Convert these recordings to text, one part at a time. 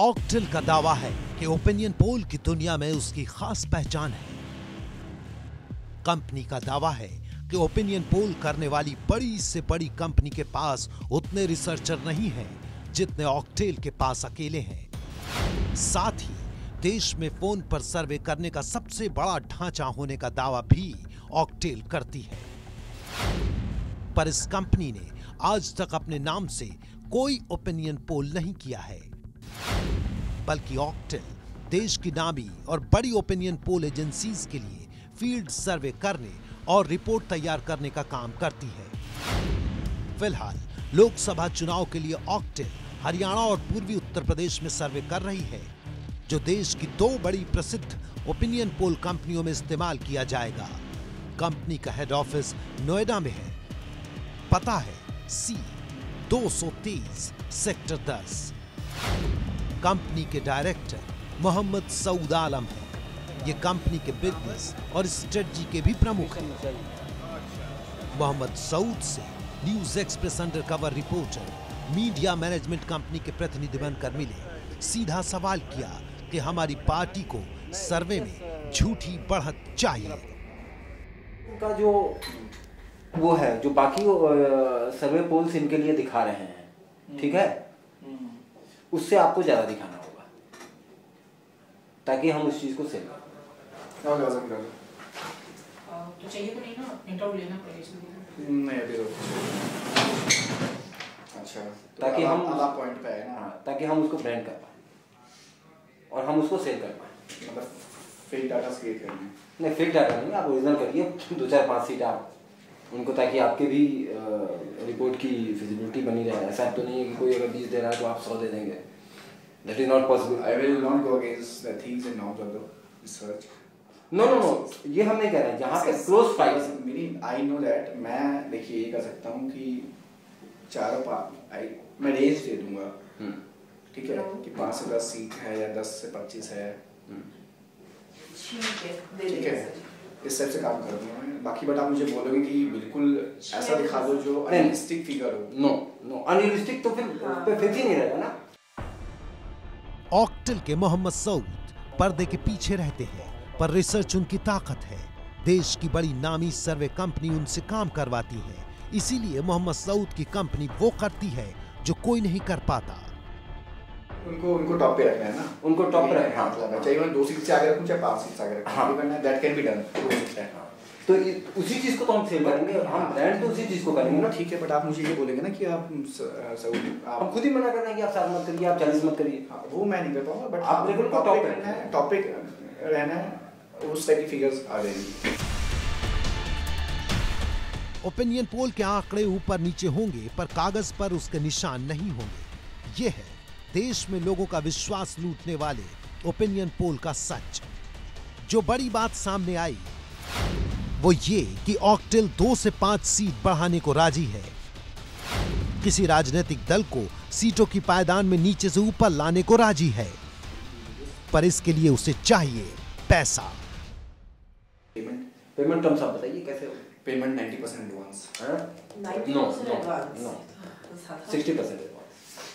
Octal का दावा है कि ओपिनियन पोल की दुनिया में उसकी खास पहचान है। कंपनी का दावा है कि ओपिनियन पोल करने वाली बड़ी से बड़ी कंपनी के पास उतने रिसर्चर नहीं हैं जितने ऑक्टेल के पास अकेले हैं। साथ ही देश में फोन पर सर्वे करने का सबसे बड़ा ढांचा होने का दावा भी ऑक्टेल करती है। पर इस कंपनी ने आज तक अपने नाम से कोई ओपिनियन पोल नहीं किया है, बल्कि ऑक्टेल देश की नामी और बड़ी ओपिनियन पोल एजेंसीज के लिए फील्ड सर्वे करने और रिपोर्ट तैयार करने का काम करती है। फिलहाल लोकसभा चुनाव के लिए ऑक्टेल हरियाणा और पूर्वी उत्तर प्रदेश में सर्वे कर रही है, जो देश की दो बड़ी प्रसिद्ध ओपिनियन पोल कंपनियों में इस्तेमाल किया जाएगा। कंपनी का हेड ऑफिस नोएडा में है। पता है C230 सेक्टर 10। कंपनी के डायरेक्टर मोहम्मद सऊद आलम है। ये कंपनी के बिजनेस और स्ट्रेटजी के भी प्रमुख हैं। मोहम्मद सऊद से news express undercover reporter media management company के प्रतिनिधि बनकर मिले। सीधा सवाल किया कि हमारी पार्टी को सर्वे में झूठी बढ़त चाहिए। उनका जो वो है जो बाकी सर्वे पोल्स इनके लिए दिखा रहे हैं, ठीक है, उससे आपको ज्यादा दिखाना होगा ताकि हम उस चीज को सेल करें। तो चाहिए तो नहीं ना, इंटरव्यू लेना पड़ेगा। नहीं अभी तो अच्छा, ताकि हम अलग पॉइंट पे है ना, ताकि हम उसको ब्रांड कर पाए और हम उसको सेल कर पाए। मतलब फेक डाटा क्रिएट करना नहीं, फेक डाटा नहीं, आप ओरिजिनल करिए 2-4-5 सीट आप उनको, ताकि आपके भी रिपोर्ट की फिजिबिलिटी बनी रहे। ऐसा तो नहीं है कि कोई अगर 20 दे रहा है तो आप 100 दे देंगे। That is not possible. I will not go against the things and not of the research. No, ये हम नहीं कह रहे हैं। जहाँ पे close price meaning I know that, मैं देखिए ये कर सकता हूँ कि मैं रेंज दे दूंगा, ठीक है, कि 5 से 10 सीट है या 10 से 25 है, ठीक है, इस टाइप से काम कर दूंगा मैं। बाकी बट आप मुझे बोलोगे कि बिल्कुल ऐसा दिखा दो जो अनरियलिस्टिक फिगर हो। नो अनरियलिस्टिक तो फिर पे फिर ही नहीं रहेगा ना। ऑक्टेल के मोहम्मद सऊद पर्दे के पीछे रहते हैं, पर रिसर्च उनकी ताकत है। देश की बड़ी नामी सर्वे कंपनी उनसे काम करवाती है, इसीलिए मोहम्मद सऊद की कंपनी वो करती है जो कोई नहीं कर पाता। उनको टॉप पे रखना है ना, उनको टॉप पे रखना है। चाहे उन्हें 2 सीट से आगे रखूं चाहे 5 सीट से आगे रखूं, दैट कैन बी डन। तो उसी चीज को तो हम सेल करेंगे, हम ब्रांड तो उसी चीज को करेंगे ना, ठीक है। बट आप मुझे ये बोलेंगे ना कि आप हम खुद ही मना कर देंगे, आप 60 मत करिए, आप 40 मत करिए। वो मैं नहीं कर पाऊंगा, बट आप बिल्कुल टॉपिक रहना है, उस टाइप की फिगर्स आ जाएंगी। ओपिनियन पोल के आंकड़े ऊपर नीचे होंगे, पर कागज पर उसके निशान नहीं होंगे। ये है देश में लोगों का विश्वास लूटने वाले ओपिनियन पोल का सच। जो बड़ी बात सामने आई वो ये कि ऑक्टेल 2 से 5 सीट बढ़ाने को राजी है। किसी राजनीतिक दल को सीटों की पायदान में नीचे से ऊपर लाने को राजी है, पर इसके लिए उसे चाहिए पैसा। पेमेंट टर्म्स आप बताइए कैसे हो? Payment 90% advance. No 60% advance.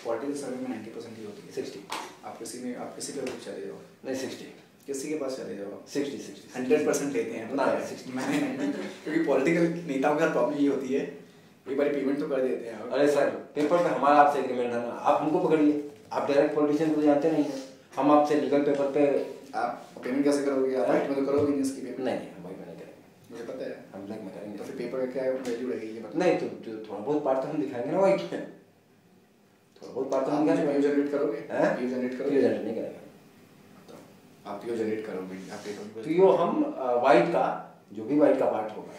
Political survey में 90% ही होती है। 60 आप किसी के पास चले जाओ, नहीं 60 किसी के पास चले जाओ 60 100% लेते हैं ना, 60 नहीं, क्योंकि पॉलिटिकल नेताओं का प्रॉब्लम ये होती है, एक बार पेमेंट तो कर देते हैं। अरे सर, पेपर पे हमारा आपसे एग्रीमेंट है ना, आप हमको पकड़िए। आप डायरेक्ट पॉलिटिशियन को जानते नहीं है, हम आपसे लीगल पेपर पे आप पेमेंट कैसे करोगे? आप राइट में तो करोगे नहीं इसकी पेमेंट। नहीं, हम भाई मैंने करेंगे, मुझे पता है, हम ब्लैक में करेंगे। तो फिर पेपर का क्या वैल्यू रहेगी ये बताओ। नहीं तो थोड़ा बहुत पार्ट तो हम दिखाएंगे ना, वाइट में थोड़ा बहुत पार्ट तो हम दिखाएंगे। व्यू जनरेट करोगे? हैं? व्यू जनरेट करोगे? व्यू जनरेट नहीं करेंगे। तो आप व्यू जनरेट करोगे, आप पेपर तो यो हम वाइट का जो भी वाइट का पार्ट होगा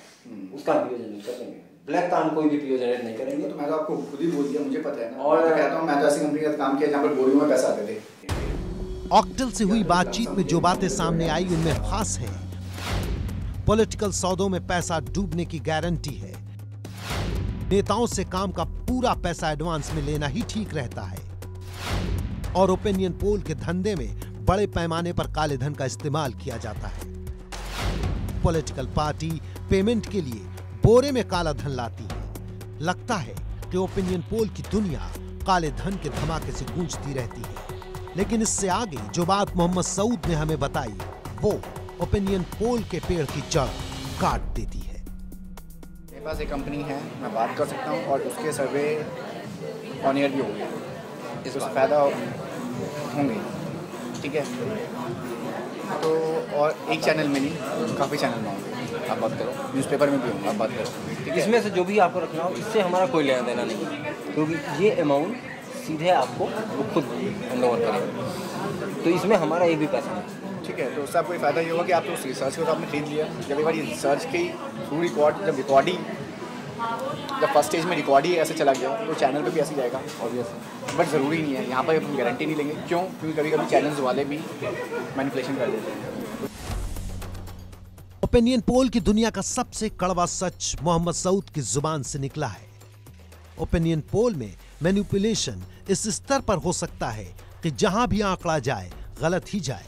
उसका व्यू जनरेट कर देंगे। ब्लैक का हम कोई भी व्यू जनरेट नहीं करेंगे। तो मैं तो आपको खुद ही बोल दिया, मुझे पता है ना। और मैं कहता हूं मैं तो ऐसी कंपनी का काम किया जहां पर बोरियों में पैसा आते थे। ऑक्टेल से हुई बातचीत में जो बातें सामने आई उनमें खास है पॉलिटिकल सौदों में पैसा डूबने की गारंटी है। नेताओं से काम का पूरा पैसा एडवांस में लेना ही ठीक रहता है, और ओपिनियन पोल के धंधे में बड़े पैमाने पर काले धन का इस्तेमाल किया जाता है। पॉलिटिकल पार्टी पेमेंट के लिए बोरे में काला धन लाती है। लगता है कि ओपिनियन पोल की दुनिया काले धन के धमाके से गूंजती रहती है, लेकिन इससे आगे जो बात मोहम्मद सऊद ने हमें बताई वो ओपिनियन पोल के पेड़ की जड़ काट देती है। मेरे पास एक कंपनी है, मैं बात कर सकता हूँ, और उसके सर्वे ऑन ईयर भी होंगे, इससे फ़ायदा होंगे, ठीक है। तो और एक चैनल में नहीं, काफ़ी चैनल में होंगे, आप बात करो, न्यूज़पेपर में भी होंगे, आप बात करो, ठीक है। इसमें से जो भी आपको रखना हो, इससे हमारा कोई लेना देना नहीं, क्योंकि ये अमाउंट सीधे आपको वो खुद हैंड ओवर करेंगे, तो इसमें हमारा एक भी पैसा नहीं, ठीक है। तो उससे आपको फ़ायदा ये होगा कि आप तो रिसर्च को तो आपने खरीद लिया, जब एक बार ये रिसर्च की थ्रू जब फर्स्ट स्टेज में रिकॉर्ड ही ऐसे चला गया तो चैनल पे भी ऐसे जाएगा ऑब्वियसली, बट ज़रूरी नहीं है। यहाँ पर हम गारंटी नहीं लेंगे, क्यों? क्योंकि कभी कभी चैनल्स वाले भी मैनिपुलेशन कर देते हैं। ओपिनियन पोल की दुनिया का सबसे कड़वा सच मोहम्मद सऊद की जुबान से निकला है। ओपिनियन पोल में मैनिपुलेशन इस स्तर पर हो सकता है कि जहां भी आंकड़ा जाए गलत ही जाए।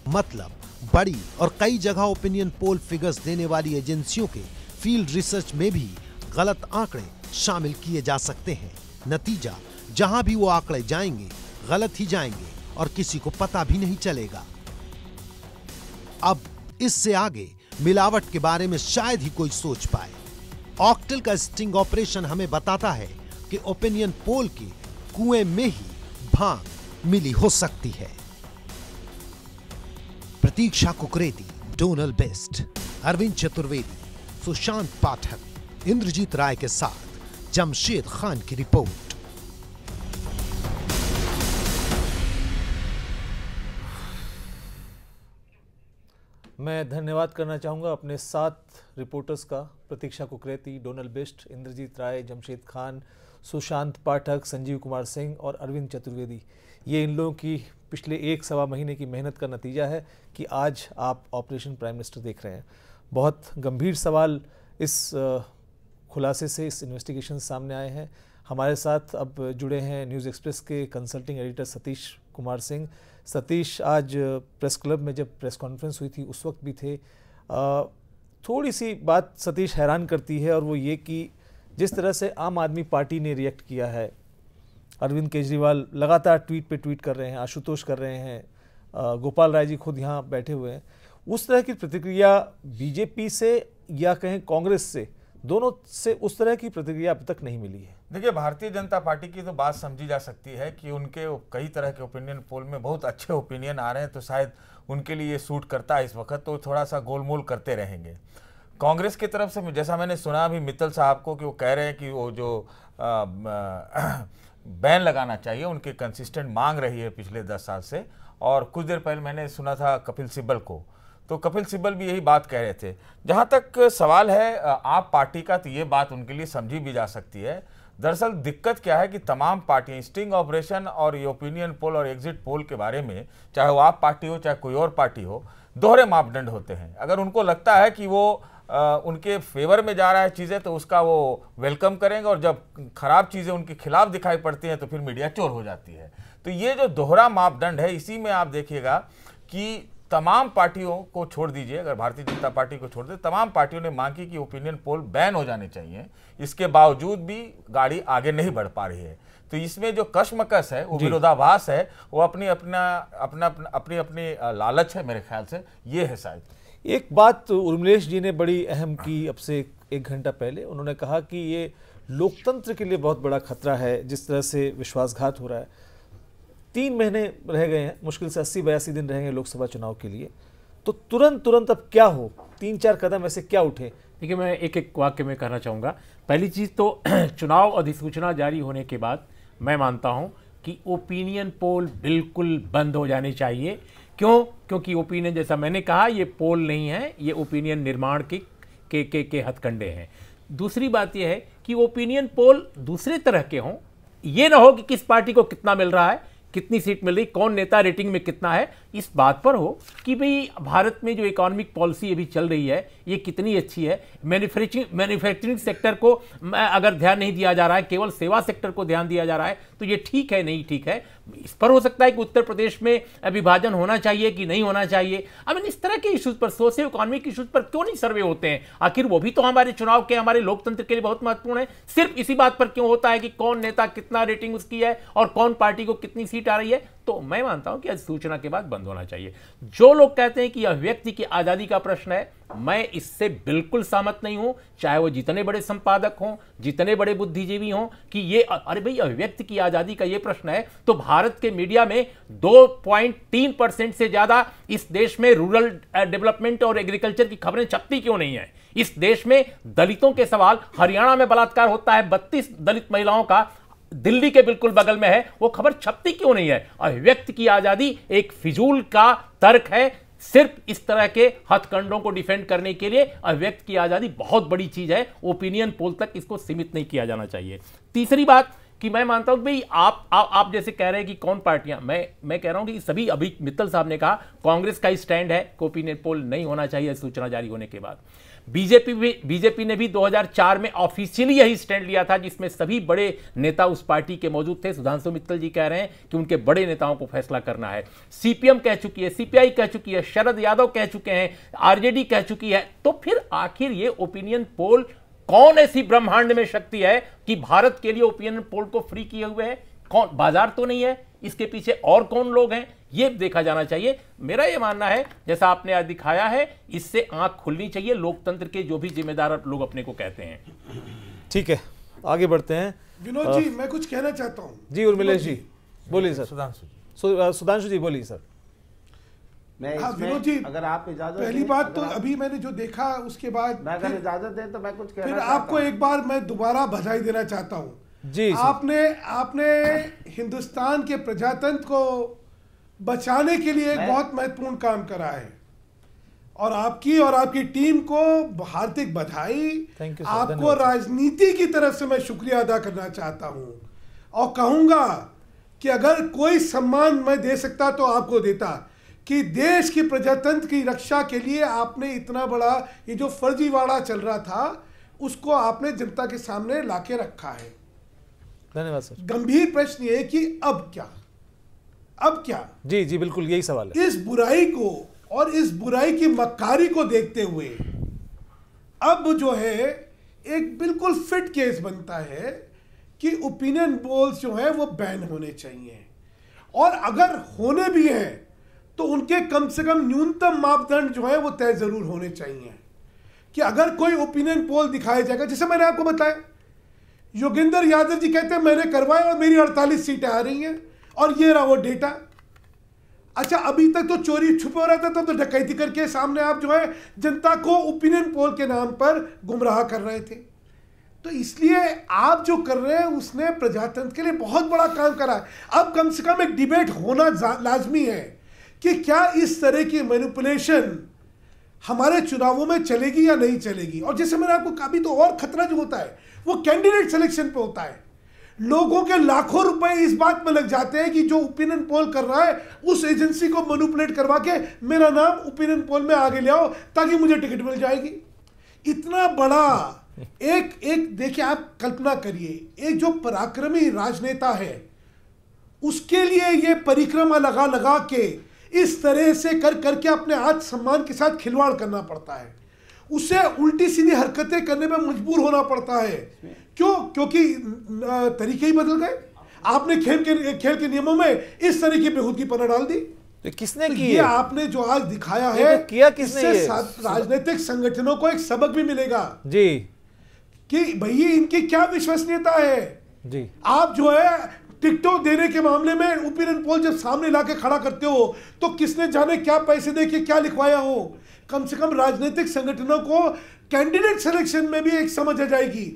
मतलब बड़ी और कई जगह ओपिनियन पोल फिगर्स देने वाली एजेंसियों के फील्ड रिसर्च में भी गलत आंकड़े शामिल किए जा सकते हैं। नतीजा, जहां भी वो आंकड़े जाएंगे गलत ही जाएंगे और किसी को पता भी नहीं चलेगा। अब इससे आगे मिलावट के बारे में शायद ही कोई सोच पाए। ऑक्टेल का स्टिंग ऑपरेशन हमें बताता है कि ओपिनियन पोल के कुएं में ही भांग मिली हो सकती है। प्रतीक्षा कुकरेती, डोनल बेस्ट, अरविंद चतुर्वेदी, सुशांत पाठक, इंद्रजीत राय के साथ जमशेद खान की रिपोर्ट। मैं धन्यवाद करना चाहूँगा अपने 7 रिपोर्टर्स का, प्रतीक्षा कुकरेती, डोनल बेस्ट, इंद्रजीत राय, जमशेद खान, सुशांत पाठक, संजीव कुमार सिंह और अरविंद चतुर्वेदी। ये इन लोगों की पिछले 1-1.25 महीने की मेहनत का नतीजा है कि आज आप ऑपरेशन प्राइम मिनिस्टर देख रहे हैं। बहुत गंभीर सवाल इस खुलासे से, इस इन्वेस्टिगेशन सामने आए हैं। हमारे साथ अब जुड़े हैं न्यूज़ एक्सप्रेस के कंसल्टिंग एडिटर सतीश कुमार सिंह। सतीश, आज प्रेस क्लब में जब प्रेस कॉन्फ्रेंस हुई थी उस वक्त भी थे। थोड़ी सी बात सतीश हैरान करती है, और वो ये कि जिस तरह से आम आदमी पार्टी ने रिएक्ट किया है, अरविंद केजरीवाल लगातार ट्वीट पे ट्वीट कर रहे हैं, आशुतोष कर रहे हैं, गोपाल राय जी खुद यहाँ बैठे हुए हैं, उस तरह की प्रतिक्रिया बीजेपी से या कहें कांग्रेस से, दोनों से उस तरह की प्रतिक्रिया अब तक नहीं मिली है। देखिए, भारतीय जनता पार्टी की तो बात समझी जा सकती है कि उनके कई तरह के ओपिनियन पोल में बहुत अच्छे ओपिनियन आ रहे हैं, तो शायद उनके लिए सूट करता है इस वक्त, तो थोड़ा सा गोलमोल करते रहेंगे। कांग्रेस की तरफ से जैसा मैंने सुना अभी मित्तल साहब को कि वो कह रहे हैं कि वो जो बैन लगाना चाहिए, उनकी कंसिस्टेंट मांग रही है पिछले 10 साल से। और कुछ देर पहले मैंने सुना था कपिल सिब्बल को, तो कपिल सिब्बल भी यही बात कह रहे थे। जहाँ तक सवाल है आप पार्टी का, तो ये बात उनके लिए समझी भी जा सकती है। दरअसल दिक्कत क्या है कि तमाम पार्टियां स्टिंग ऑपरेशन और ये ओपिनियन पोल और एग्जिट पोल के बारे में, चाहे वो आप पार्टी हो चाहे कोई और पार्टी हो, दोहरे मापदंड होते हैं। अगर उनको लगता है कि वो उनके फेवर में जा रहा है चीज़ें, तो उसका वो वेलकम करेंगे, और जब खराब चीज़ें उनके खिलाफ दिखाई पड़ती हैं तो फिर मीडिया चोर हो जाती है। तो ये जो दोहरा मापदंड है, इसी में आप देखिएगा कि तमाम पार्टियों को छोड़ दीजिए, अगर भारतीय जनता पार्टी को छोड़ दे, तमाम पार्टियों ने मांग की कि ओपिनियन पोल बैन हो जाने चाहिए। इसके बावजूद भी गाड़ी आगे नहीं बढ़ पा रही है। तो इसमें जो कश्मकश है, वो विरोधाभास है, वो अपनी लालच है, मेरे ख्याल से ये है शायद। एक बात उर्मिलेश जी ने बड़ी अहम की अब से 1 घंटा पहले, उन्होंने कहा कि ये लोकतंत्र के लिए बहुत बड़ा खतरा है जिस तरह से विश्वासघात हो रहा है। 3 महीने रह गए हैं, मुश्किल से 80-82 दिन रहेंगे लोकसभा चुनाव के लिए, तो तुरंत अब क्या हो, 3-4 कदम ऐसे क्या उठे? देखिए, मैं एक वाक्य में कहना चाहूँगा। पहली चीज़ तो चुनाव अधिसूचना जारी होने के बाद मैं मानता हूँ कि ओपिनियन पोल बिल्कुल बंद हो जाने चाहिए। क्यों? क्योंकि ओपिनियन, जैसा मैंने कहा, ये पोल नहीं है, ये ओपिनियन निर्माण के हथकंडे हैं। दूसरी बात यह है कि ओपिनियन पोल दूसरे तरह के हों, ये ना हो कि किस पार्टी को कितना मिल रहा है, कितनी सीट मिल रही, कौन नेता रेटिंग में कितना है, इस बात पर हो कि भाई भारत में जो इकोनॉमिक पॉलिसी अभी चल रही है ये कितनी अच्छी है। मैन्युफैक्चरिंग सेक्टर को अगर ध्यान नहीं दिया जा रहा है, केवल सेवा सेक्टर को ध्यान दिया जा रहा है, तो ये ठीक है नहीं ठीक है। इस पर हो सकता है कि उत्तर प्रदेश में विभाजन होना चाहिए कि नहीं होना चाहिए। आई मीन इस तरह के इश्यूज पर, सोशियो इकोनॉमिक इश्यूज पर क्यों नहीं सर्वे होते हैं? आखिर वो भी तो हमारे चुनाव के, हमारे लोकतंत्र के लिए बहुत महत्वपूर्ण है। सिर्फ इसी बात पर क्यों होता है कि कौन नेता कितना रेटिंग उसकी है और कौन पार्टी को कितनी सीट आ रही है? तो मैं मानता हूं कि अधिसूचना के बाद बंद होना चाहिए। जो लोग कहते हैं कि यह व्यक्ति की आजादी का प्रश्न है, मैं इससे बिल्कुल सहमत नहीं हूं, चाहे वो जितने बड़े संपादक हों, जितने बड़े बुद्धिजीवी हों, कि ये अरे भाई अभिव्यक्ति की आजादी का ये प्रश्न है तो भारत के मीडिया में 2.3% से ज्यादा इस देश में रूरल डेवलपमेंट और एग्रीकल्चर की खबरें छपती क्यों नहीं है? इस देश में दलितों के सवाल, हरियाणा में बलात्कार होता है 32 दलित महिलाओं का, दिल्ली के बिल्कुल बगल में है, वो खबर छपती क्यों नहीं है? अभिव्यक्ति की आजादी एक फिजूल का तर्क है। सिर्फ इस तरह के हथकंडों को डिफेंड करने के लिए अभिव्यक्ति की आजादी बहुत बड़ी चीज है। ओपिनियन पोल तक इसको सीमित नहीं किया जाना चाहिए। तीसरी बात कि मैं मानता हूं कि भाई आप जैसे कह रहे हैं कि कौन पार्टियां, मैं कह रहा हूं कि सभी, अभी मित्तल साहब ने कहा कांग्रेस का स्टैंड है कि ओपिनियन पोल नहीं होना चाहिए सूचना जारी होने के बाद। बीजेपी ने भी 2004 में ऑफिशियली यही स्टैंड लिया था, जिसमें सभी बड़े नेता उस पार्टी के मौजूद थे। सुधांशु मित्तल जी कह रहे हैं कि उनके बड़े नेताओं को फैसला करना है। सीपीएम कह चुकी है, सीपीआई कह चुकी है, शरद यादव कह चुके हैं, आरजेडी कह चुकी है। तो फिर आखिर ये ओपिनियन पोल, कौन ऐसी ब्रह्मांड में शक्ति है कि भारत के लिए ओपिनियन पोल को फ्री किए हुए है? कौन? बाजार तो नहीं है, इसके पीछे और कौन लोग हैं ये देखा जाना चाहिए। मेरा ये मानना है, जैसा आपने आज दिखाया है, इससे आंख खुलनी चाहिए लोकतंत्र के जो भी जिम्मेदार लोग अपने को कहते हैं। ठीक है, आगे बढ़ते हैं। विनोद जी, मैं कुछ कहना चाहता हूं। जी उर्मिलेश जी बोलिए सर। सुधांशु जी बोलिए सर। विनोद जी, अगर आप इजाजत पहली बात तो अभी मैंने जो देखा उसके बाद मैं अगर इजाजत दें तो मैं कुछ कहना फिर आपको एक बार मैं दोबारा बधाई देना चाहता हूं जी। आपने हिंदुस्तान के प्रजातंत्र को बचाने के लिए एक बहुत महत्वपूर्ण काम करा है और आपकी टीम को हार्दिक बधाई। आपको राजनीति की तरफ से मैं शुक्रिया अदा करना चाहता हूं और कहूंगा कि अगर कोई सम्मान मैं दे सकता तो आपको देता, कि देश की प्रजातंत्र की रक्षा के लिए आपने इतना बड़ा ये जो फर्जीवाड़ा चल रहा था उसको आपने जनता के सामने लाके रखा है। धन्यवाद सर। गंभीर प्रश्न ये कि अब क्या? जी जी बिल्कुल यही सवाल है। इस बुराई को और इस बुराई की मक्कारी को देखते हुए अब जो है एक बिल्कुल फिट केस बनता है कि ओपिनियन पोल्स जो है वो बैन होने चाहिए, और अगर होने भी हैं तो उनके कम से कम न्यूनतम मापदंड जो है वो तय जरूर होने चाहिए। कि अगर कोई ओपिनियन पोल दिखाया जाएगा, जैसे मैंने आपको बताया, योगेंद्र यादव जी कहते हैं मैंने करवाया और मेरी 48 सीटें आ रही हैं और ये रहा वो डेटा। अच्छा, अभी तक तो चोरी छुपा रहता था, तो डकैती करके सामने आप जो है जनता को ओपिनियन पोल के नाम पर गुमराह कर रहे थे। तो इसलिए आप जो कर रहे हैं उसने प्रजातंत्र के लिए बहुत बड़ा काम करा है। अब कम से कम एक डिबेट होना लाजमी है कि क्या इस तरह की मैनिपुलेशन हमारे चुनावों में चलेगी या नहीं चलेगी। और जैसे मैंने आपको कहा, भी तो और खतरा जो होता है वो कैंडिडेट सिलेक्शन पे होता है। लोगों के लाखों रुपए इस बात में लग जाते हैं कि जो ओपिनियन पोल कर रहा है उस एजेंसी को मैनिपुलेट करवा के मेरा नाम ओपिनियन पोल में आगे ले आओ ताकि मुझे टिकट मिल जाएगी। इतना बड़ा एक देखिए, आप कल्पना करिए, एक जो पराक्रमी राजनेता है उसके लिए ये परिक्रमा लगा लगा के इस तरह से करके अपने आत्मसम्मान के साथ खिलवाड़ करना पड़ता है, उसे उल्टी सीधी हरकतें करने में मजबूर होना पड़ता है। क्यों? क्योंकि तरीके ही बदल गए। आपने खेल के नियमों में इस तरह की बेहूदगी पना डाल दी। तो किसने तो की? ये आपने जो आज दिखाया है, तो किया किसने? राजनीतिक संगठनों को एक सबक भी मिलेगा जी कि भैया इनकी क्या विश्वसनीयता है जी। आप जो है टिकटों देने के मामले में ओपिनियन पोल जब सामने लाके खड़ा करते हो तो किसने जाने क्या पैसे दे के क्या लिखवाया हो। कम से कम राजनीतिक संगठनों को कैंडिडेट सिलेक्शन में भी एक समझ आ जाएगी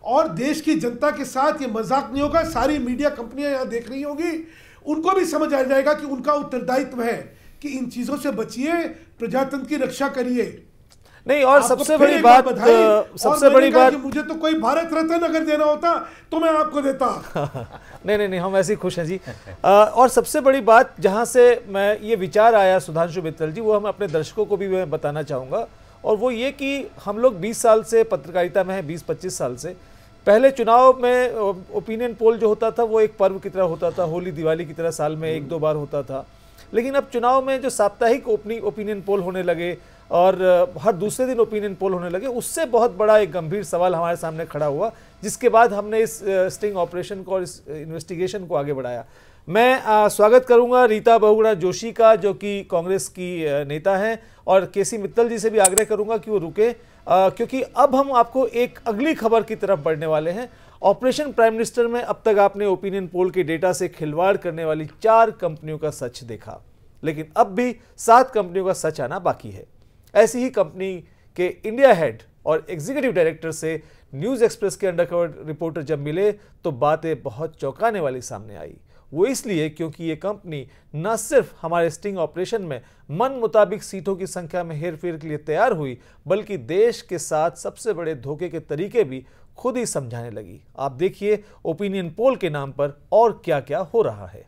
और देश की जनता के साथ ये मजाक नहीं होगा। सारी मीडिया कंपनियां यहां देख रही होगी, उनको भी समझ आ जाएगा कि उनका उत्तरदायित्व है कि इन चीजों से बचिए, प्रजातंत्र की रक्षा करिए। नहीं, और आपको सबसे फिर बड़ी एक बार बात, बधाई। और सबसे मैंने बड़ी कहा बात, कि मुझे तो कोई भारत रत्न अगर देना होता तो मैं आपको देता। नहीं, हम ऐसे ही खुश हैं जी। और सबसे बड़ी बात जहां से मैं ये विचार आया सुधांशु मित्तल जी, वो हम अपने दर्शकों को भी मैं बताना चाहूँगा, और वो ये कि हम लोग 20 साल से पत्रकारिता में हैं, 20-25 साल से। पहले चुनाव में ओपिनियन पोल जो होता था वो एक पर्व की तरह होता था, होली दिवाली की तरह साल में 1-2 बार होता था। लेकिन अब चुनाव में जो साप्ताहिक ओपिनियन पोल होने लगे और हर दूसरे दिन ओपिनियन पोल होने लगे, उससे बहुत बड़ा एक गंभीर सवाल हमारे सामने खड़ा हुआ, जिसके बाद हमने इस स्टिंग ऑपरेशन को और इस इन्वेस्टिगेशन को आगे बढ़ाया। मैं स्वागत करूंगा रीता बहुगुणा जोशी का, जो कि कांग्रेस की नेता हैं, और केसी मित्तल जी से भी आग्रह करूंगा कि वो रुके, क्योंकि अब हम आपको एक अगली खबर की तरफ बढ़ने वाले हैं। ऑपरेशन प्राइम मिनिस्टर में अब तक आपने ओपिनियन पोल के डेटा से खिलवाड़ करने वाली 4 कंपनियों का सच देखा, लेकिन अब भी 7 कंपनियों का सच आना बाकी है। ऐसी ही कंपनी के इंडिया हेड और एग्जीक्यूटिव डायरेक्टर से न्यूज़ एक्सप्रेस के अंडरकवर रिपोर्टर जब मिले तो बातें बहुत चौंकाने वाली सामने आई। वो इसलिए क्योंकि ये कंपनी न सिर्फ हमारे स्टिंग ऑपरेशन में मन मुताबिक सीटों की संख्या में हेरफेर के लिए तैयार हुई, बल्कि देश के साथ सबसे बड़े धोखे के तरीके भी खुद ही समझाने लगी। आप देखिए ओपिनियन पोल के नाम पर और क्या क्या हो रहा है।